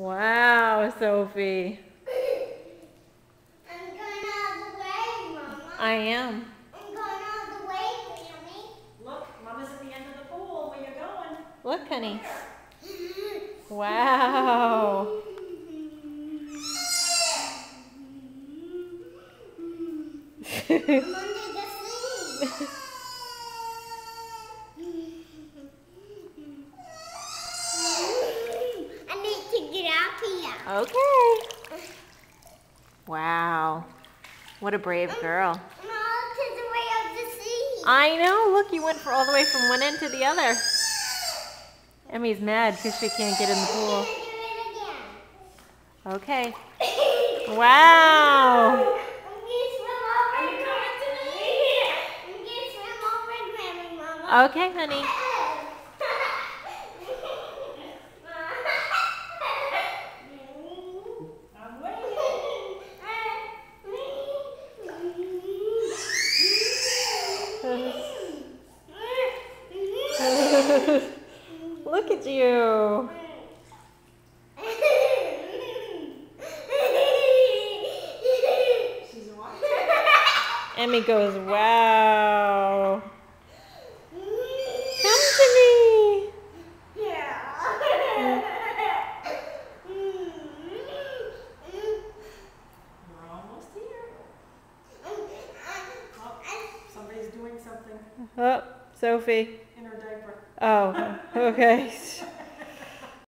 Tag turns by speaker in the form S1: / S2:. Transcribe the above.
S1: Wow, Sophie.
S2: I'm going all the way, Mama.
S1: I am.
S2: I'm going all the way, Grammy.
S3: Look, Mama's at the end of the pool. Where you going?
S1: Look, honey.
S3: There.
S1: Wow.
S2: I'm under the sea. I need to get out here.
S1: Okay. Wow. What a brave girl.
S2: I'm all to the way of the sea.
S1: I know. Look, you went all the way from one end to the other. Emmy's mad because she can't get in the pool.
S2: I'm gonna do it again.
S1: Okay. Wow.
S2: I'm gonna swim over.
S3: Are you coming to me?
S2: I'm gonna swim over Grammy, Mama.
S1: Okay, honey.
S3: I'm waiting.
S1: Look at you.
S3: She's watching.
S1: Emmy goes, wow. Come to me.
S3: We're almost here. Oh, somebody's doing something
S1: Oh, Sophie.
S3: in her diaper.
S1: Oh, okay.